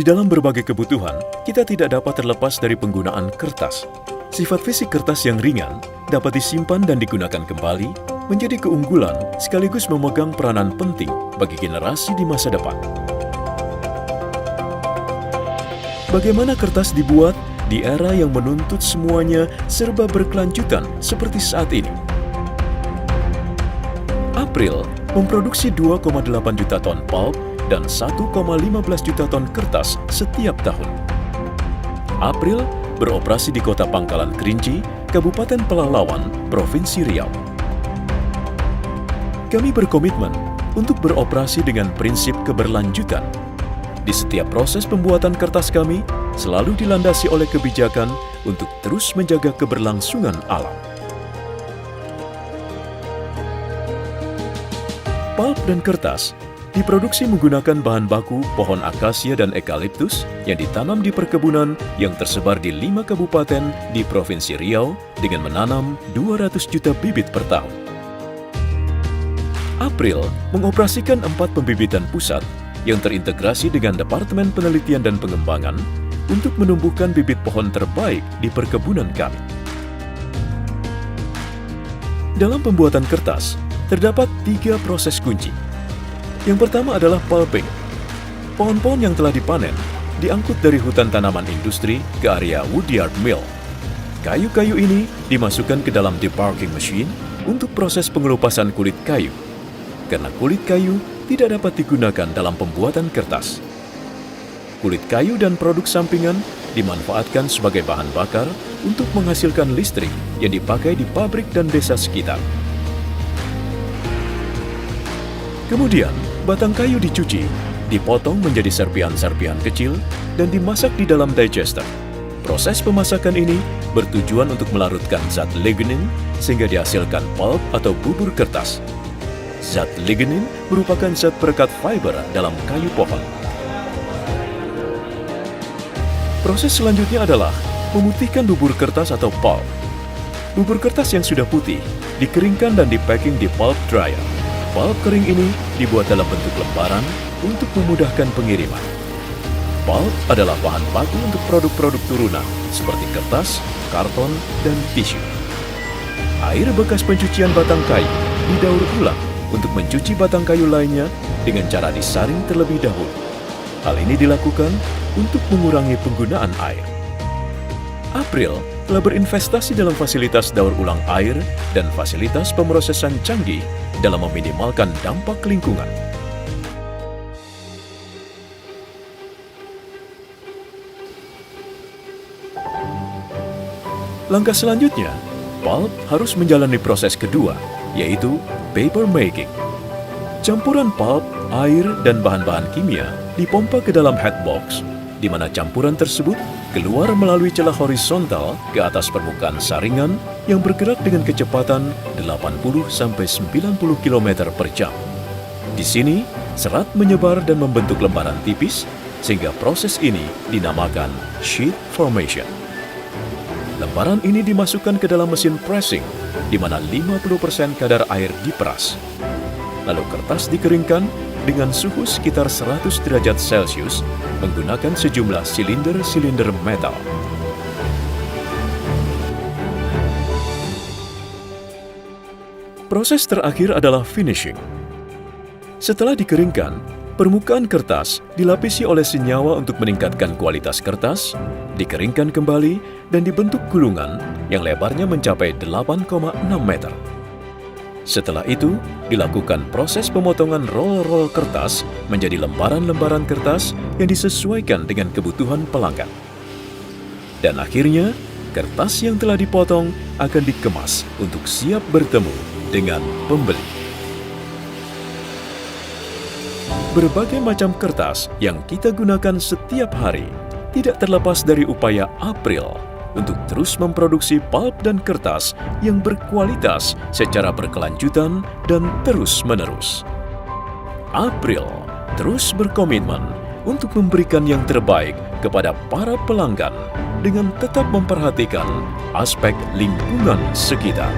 Di dalam berbagai kebutuhan, kita tidak dapat terlepas dari penggunaan kertas. Sifat fisik kertas yang ringan dapat disimpan dan digunakan kembali, menjadi keunggulan sekaligus memegang peranan penting bagi generasi di masa depan. Bagaimana kertas dibuat di era yang menuntut semuanya serba berkelanjutan seperti saat ini? April memproduksi 2,8 juta ton pulp dan 1,15 juta ton kertas setiap tahun. April beroperasi di Kota Pangkalan Kerinci, Kabupaten Pelalawan, Provinsi Riau. Kami berkomitmen untuk beroperasi dengan prinsip keberlanjutan. Di setiap proses pembuatan kertas kami selalu dilandasi oleh kebijakan untuk terus menjaga keberlangsungan alam. Pulp dan kertas diproduksi menggunakan bahan baku pohon akasia dan eukaliptus yang ditanam di perkebunan yang tersebar di 5 kabupaten di Provinsi Riau dengan menanam 200 juta bibit per tahun. April mengoperasikan 4 pembibitan pusat yang terintegrasi dengan Departemen Penelitian dan Pengembangan untuk menumbuhkan bibit pohon terbaik di perkebunan kami. Dalam pembuatan kertas, terdapat 3 proses kunci. Yang pertama adalah pulping. Pohon-pohon yang telah dipanen diangkut dari hutan tanaman industri ke area woodyard mill. Kayu-kayu ini dimasukkan ke dalam debarking machine untuk proses pengelupasan kulit kayu. Karena kulit kayu tidak dapat digunakan dalam pembuatan kertas. Kulit kayu dan produk sampingan dimanfaatkan sebagai bahan bakar untuk menghasilkan listrik yang dipakai di pabrik dan desa sekitar. Kemudian, batang kayu dicuci, dipotong menjadi serpihan-serpihan kecil, dan dimasak di dalam digester. Proses pemasakan ini bertujuan untuk melarutkan zat lignin sehingga dihasilkan pulp atau bubur kertas. Zat lignin merupakan zat perekat fiber dalam kayu pohon. Proses selanjutnya adalah memutihkan bubur kertas atau pulp. Bubur kertas yang sudah putih dikeringkan dan dipacking di pulp dryer. Pulp kering ini dibuat dalam bentuk lembaran untuk memudahkan pengiriman. Pulp adalah bahan baku untuk produk-produk turunan seperti kertas, karton, dan tisu. Air bekas pencucian batang kayu didaur ulang untuk mencuci batang kayu lainnya dengan cara disaring terlebih dahulu. Hal ini dilakukan untuk mengurangi penggunaan air. April telah berinvestasi dalam fasilitas daur ulang air dan fasilitas pemrosesan canggih dalam meminimalkan dampak lingkungan. Langkah selanjutnya, pulp harus menjalani proses kedua, yaitu paper making. Campuran pulp, air, dan bahan-bahan kimia dipompa ke dalam headbox, di mana campuran tersebut keluar melalui celah horizontal ke atas permukaan saringan yang bergerak dengan kecepatan 80–90 km per jam. Di sini, serat menyebar dan membentuk lembaran tipis, sehingga proses ini dinamakan sheet formation. Lembaran ini dimasukkan ke dalam mesin pressing, di mana 50% kadar air diperas. Lalu kertas dikeringkan dengan suhu sekitar 100 derajat Celcius menggunakan sejumlah silinder-silinder metal. Proses terakhir adalah finishing. Setelah dikeringkan, permukaan kertas dilapisi oleh senyawa untuk meningkatkan kualitas kertas, dikeringkan kembali, dan dibentuk gulungan yang lebarnya mencapai 8,6 meter. Setelah itu, dilakukan proses pemotongan roll-roll kertas menjadi lembaran-lembaran kertas yang disesuaikan dengan kebutuhan pelanggan. Dan akhirnya, kertas yang telah dipotong akan dikemas untuk siap bertemu dengan pembeli. Berbagai macam kertas yang kita gunakan setiap hari tidak terlepas dari upaya April untuk terus memproduksi pulp dan kertas yang berkualitas secara berkelanjutan dan terus-menerus. April terus berkomitmen untuk memberikan yang terbaik kepada para pelanggan dengan tetap memperhatikan aspek lingkungan sekitar.